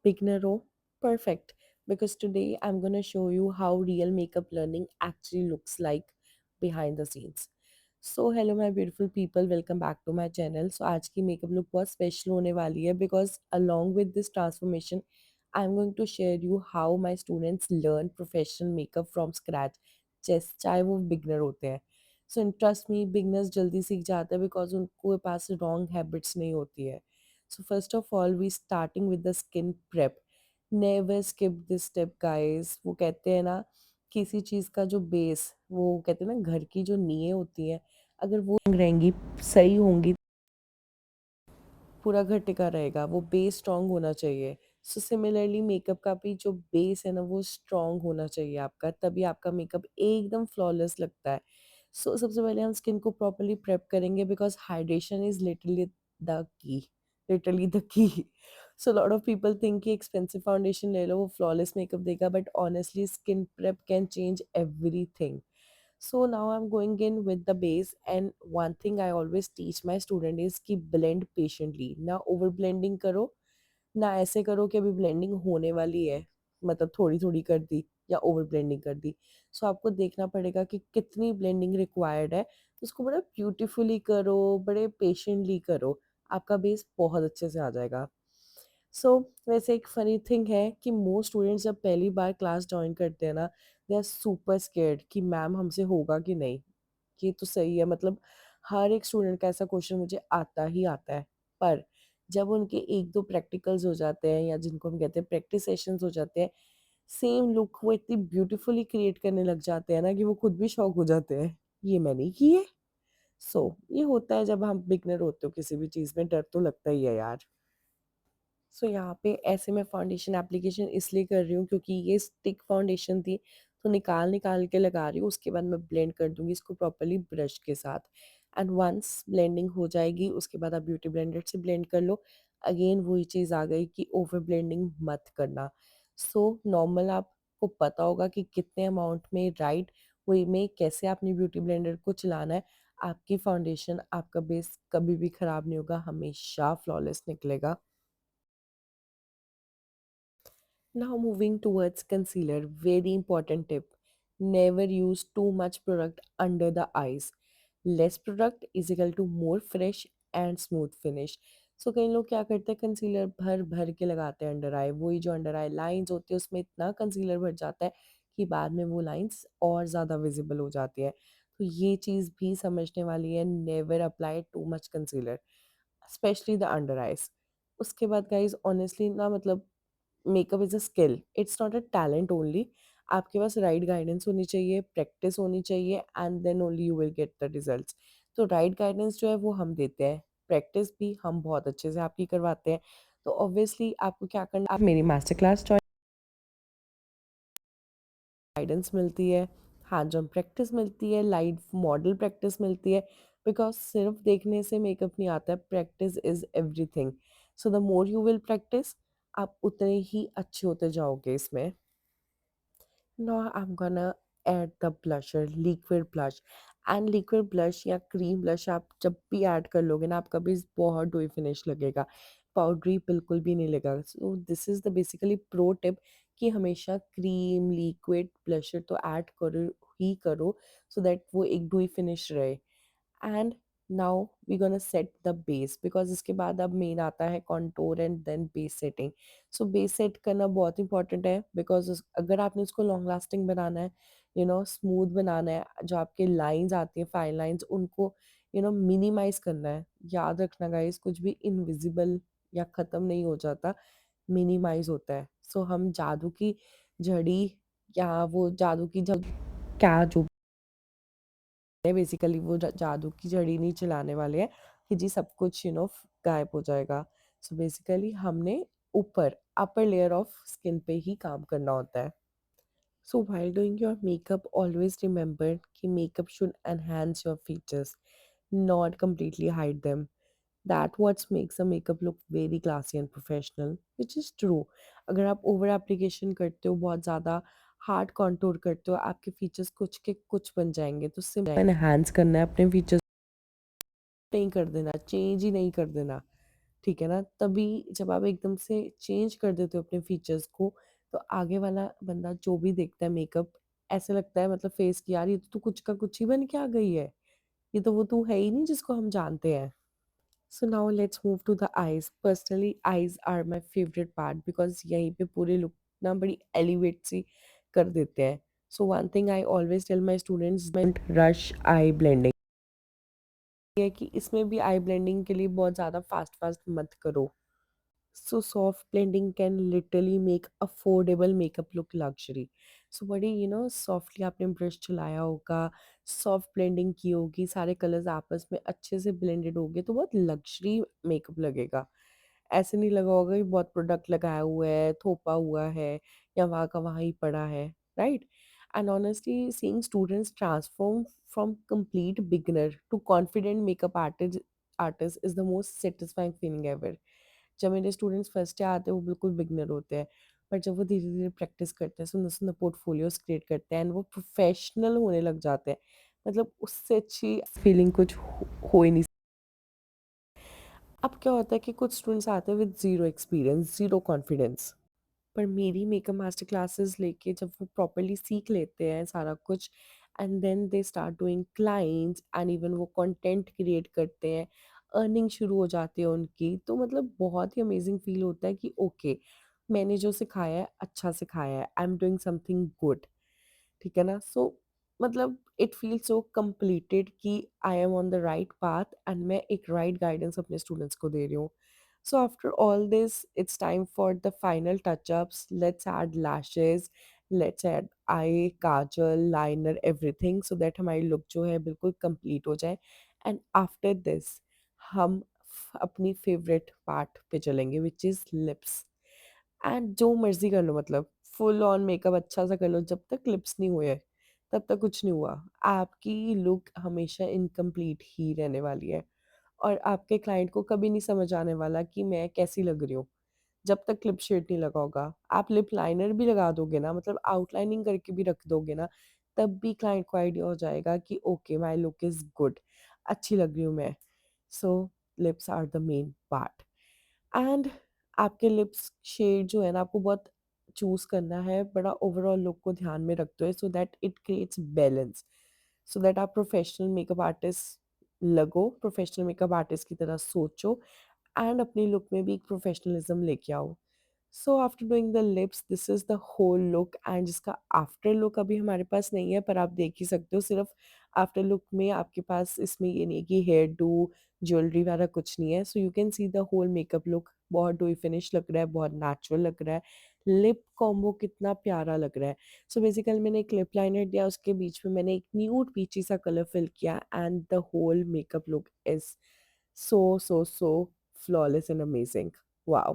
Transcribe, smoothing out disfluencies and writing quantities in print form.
Beginner oh, perfect. Because today I'm going to show you how real makeup learning actually looks like behind the scenes. So hello my beautiful people, welcome back to my channel. So आज की makeup look बहुत special होने वाली है because along with this transformation I'm going to share you how my students learn professional makeup from scratch, जैसे चाहे वो beginner होते हैं. सो ट्रस्ट मी बिगनर्स जल्दी सीख जाते हैं बिकॉज उनको पास रॉन्ग हैबिट्स नहीं होती है. So first of all, we starting with the skin prep. Never skip this step, guys. वो कहते हैं ना, किसी चीज़ का जो बेस, वो कहते हैं ना घर की जो नींवें होती हैं, अगर वो रहेंगी, सही होंगी, पूरा घर टिका रहेगा. वो बेस स्ट्रांग होना चाहिए. सो सिमिलरली मेकअप का भी जो बेस है ना वो स्ट्रांग होना चाहिए आपका, तभी आपका मेकअप एकदम फ्लॉलेस लगता है. सो सबसे पहले हम स्किन को प्रॉपरली प्रेप करेंगे because hydration is literally the key. So lot of people think कि एक्सपेंसिव फाउंडेशन ले लो वो फ्लॉलेस मेकअप देगा, but honestly skin prep can change everything. So now I'm going in with the base, and one thing I always teach my student is कि blend patiently. ना over blending करो, ना ऐसे करो कि अभी ब्लेंडिंग होने वाली है, मतलब थोड़ी थोड़ी कर दी या ओवर ब्लेंडिंग कर दी. सो आपको देखना पड़ेगा कि कितनी ब्लेंडिंग रिक्वायर्ड है, तो उसको बड़ा ब्यूटीफुली करो, बड़े पेशेंटली करो, आपका बेस बहुत अच्छे से आ जाएगा. सो वैसे एक फ़नी थिंग है कि मोस्ट स्टूडेंट्स जब पहली बार क्लास जॉइन करते हैं ना, दे आर सुपर स्केर्ड कि मैम हमसे होगा कि नहीं. ये तो सही है, मतलब हर एक स्टूडेंट का ऐसा क्वेश्चन मुझे आता ही आता है. पर जब उनके 1-2 प्रैक्टिकल्स हो जाते हैं या जिनको हम कहते हैं प्रैक्टिस सेशंस हो जाते हैं, सेम लुक वो इतनी ब्यूटीफुली क्रिएट करने लग जाते हैं ना कि वो खुद भी शॉक हो जाते हैं, ये मैंने की है. ये होता है जब हम बिगिनर होते हो किसी भी चीज़ में, डर तो लगता ही है यार. यहाँ पे ऐसे मैं फाउंडेशन एप्लीकेशन इसलिए कर रही हूँ क्योंकि ये स्टिक फाउंडेशन थी, तो निकाल निकाल के लगा रही हूँ. उसके बाद मैं ब्लेंड कर दूंगी इसको प्रॉपरली ब्रश के साथ. एंड वंस ब्लेंडिंग हो जाएगी उसके बाद आप ब्यूटी ब्लेंडर से ब्लेंड कर लो. अगेन वही चीज़ आ गई कि ओवर ब्लेंडिंग मत करना. नॉर्मल आपको पता होगा कि कितने अमाउंट में राइट वही में कैसे आपने ब्यूटी ब्लेंडर को चलाना है. आपकी फाउंडेशन, आपका बेस कभी भी ख़राब नहीं होगा, हमेशा फ्लॉलेस निकलेगा. Now moving towards concealer, very important tip. Never use too much product under the eyes. Less product is equal to more fresh and smooth finish. कई लोग क्या करते हैं, कंसीलर भर भर के लगाते हैं अंडर आई, वही जो अंडर आई लाइंस होती है उसमें इतना कंसीलर भर जाता है कि बाद में वो लाइंस और ज़्यादा विजिबल हो जाती है. तो ये चीज़ भी समझने वाली है. Never apply too much concealer, especially the under eyes. उसके बाद गाइज ऑनेस्टली ना, मतलब makeup is a skill, it's not a talent only. आपके पास राइट गाइडेंस होनी चाहिए, प्रैक्टिस होनी चाहिए, and then only you will get the results. तो राइट गाइडेंस जो है वो हम देते हैं, प्रैक्टिस भी हम बहुत अच्छे से आपकी करवाते हैं. तो ऑब्वियसली आपको क्या करना, आप मेरी मास्टर क्लास गाइडेंस मिलती है, हैंड्स ऑन प्रैक्टिस मिलती है, लाइव मॉडल प्रैक्टिस मिलती है. बिकॉज सिर्फ देखने से मेकअप नहीं आता है, practice is everything. So the more you will practice, आप उतने ही अच्छे होते जाओगे इसमें. Now I'm gonna add the blusher, liquid blush. And liquid blush या क्रीम ब्लश आप जब भी ऐड कर लोगे ना, आपका भी बहुत डोई फिनिश लगेगा, पाउडरी बिल्कुल भी नहीं लगेगा. So this is the basically pro tip कि हमेशा क्रीम लिक्विड ब्लशर तो ऐड करो ही करो, सो दैट वो एक डोई फिनिश रहे. And now we gonna set the base, because इसके बाद अब मेन आता है contour and then base setting. Base set करना बहुत इंपॉर्टेंट है बिकॉज अगर आपने उसको लॉन्ग लास्टिंग बनाना है, स्मूथ बनाना है, जो आपके लाइंस आती हैं फाइन लाइंस उनको मिनिमाइज करना है. याद रखना गाइस, कुछ भी इनविजिबल या ख़त्म नहीं हो जाता, मिनिमाइज होता है. हम जादू की झड़ी या वो जादू की क्या जो बेसिकली वो जादू की झड़ी नहीं चलाने वाले हैं कि जी सब कुछ गायब हो जाएगा. बेसिकली हमने ऊपर अपर लेयर ऑफ स्किन पे ही काम करना होता है. While doing your makeup always remember कि makeup should enhance your features, not completely hide them. That what makes a makeup look very classy and professional, which is true. अगर आप over application करते हो, बहुत ज़्यादा हार्ड कंटूर करते हो, आपके फीचर्स कुछ के कुछ बन जाएंगे. तो सिंपल एनहांस करना है अपने फीचर्स, नहीं कर देना, चेंज ही नहीं कर देना. ठीक है ना? तभी जब आप एकदम से चेंज कर देते हो अपने फीचर्स को, तो आगे वाला बंदा जो भी देखता है मेकअप, ऐसा लगता है मतलब फेस कि यार ये तो तू कुछ का कुछ ही बन के आ गई है। ये तो वो तू है ही नहीं जिसको हम जानते हैं। So now let's move to the eyes. Personally, eyes are my favorite part because यहीं पे पूरे look ना बड़ी elevate सी कर देते हैं. So one thing I always tell my students, don't rush eye blending. ये है कि इसमें भी आई ब्लेंडिंग के लिए बहुत ज़्यादा फास्ट फास्ट मत करो. So soft blending can literally make affordable makeup look luxury. So बड़ी softly आपने ब्रश चलाया होगा, सॉफ्ट ब्लेंडिंग की होगी, सारे कलर्स आपस में अच्छे से ब्लेंडेड होंगे तो बहुत लग्जरी मेकअप लगेगा. ऐसे नहीं लगा होगा कि बहुत प्रोडक्ट लगाया हुआ है, थोपा हुआ है या वहाँ का वहाँ ही पड़ा है, right? And honestly seeing students transform from complete beginner to confident makeup artist is the most satisfying feeling ever. जब मेरे स्टूडेंट्स फर्स्ट ईयर आते हैं वो बिल्कुल बिगिनर होते हैं, पर जब वो धीरे धीरे प्रैक्टिस करते हैं, सुंदर सुंदर पोर्टफोलियोज क्रिएट करते हैं एंड वो प्रोफेशनल होने लग जाते हैं, मतलब उससे अच्छी फीलिंग कुछ हो ही नहीं. अब क्या होता है कि कुछ स्टूडेंट्स आते हैं with zero experience, zero confidence, पर मेरी मेकअप मास्टर क्लासेस लेके जब वो प्रॉपर्ली सीख लेते हैं सारा कुछ and then they start doing clients and even वो कंटेंट क्रिएट करते हैं, अर्निंग शुरू हो जाती है उनकी, तो मतलब बहुत ही अमेजिंग फील होता है कि ओके, मैंने जो सिखाया है अच्छा सिखाया है, I am doing something good. ठीक है ना? सो मतलब इट फील्स सो कंप्लीटेड कि I am on the right path and मैं एक राइट गाइडेंस अपने स्टूडेंट्स को दे रही हूँ. So after all this it's time for the final touch-ups. Let's add lashes, let's add I Kajal, liner, everything so that हमारी look जो है बिल्कुल कंप्लीट हो जाए. एंड आफ्टर दिस हम अपनी फेवरेट पार्ट पे चलेंगे विच इज़ लिप्स. एंड जो मर्ज़ी कर लो, मतलब फुल ऑन मेकअप अच्छा सा कर लो, जब तक लिप्स नहीं हुए, तब तक कुछ नहीं हुआ. आपकी लुक हमेशा इनकम्प्लीट ही रहने वाली है और आपके क्लाइंट को कभी नहीं समझ आने वाला कि मैं कैसी लग रही हूँ, जब तक लिप शेड नहीं लगा होगा. आप लिप लाइनर भी लगा दोगे ना, मतलब आउटलाइनिंग करके भी रख दोगे ना, तब भी क्लाइंट को आइडिया हो जाएगा कि okay my look is good, अच्छी लग रही हूँ मैं. So lips are the main part. And आपके लिप्स शेड जो है ना, आपको बहुत चूज़ करना है, बड़ा ओवरऑल लुक को ध्यान में रखते हुए, so that it creates balance, so that आप प्रोफेशनल मेकअप आर्टिस्ट लगो, प्रोफेशनल मेकअप आर्टिस्ट की तरह सोचो एंड अपनी लुक में भी एक प्रोफेशनलिज्म लेके आओ. So after doing the lips this is the whole look and जिसका आफ्टर लुक अभी हमारे पास नहीं है, पर आप देख ही सकते हो. सिर्फ आफ्टर लुक में आपके पास इसमें ये नहीं है कि हेयर डू, ज्वेलरी वगैरह कुछ नहीं है. So you can see the whole makeup look. बहुत डूई फिनिश लग रहा है, बहुत नेचुरल लग रहा है. लिप कॉम्बो कितना प्यारा लग रहा है. सो बेसिकली मैंने एक लिप लाइनर दिया, उसके बीच में मैंने एक न्यूड पीची सा कलर फिल किया and the whole makeup look is so so so flawless and amazing. Wow.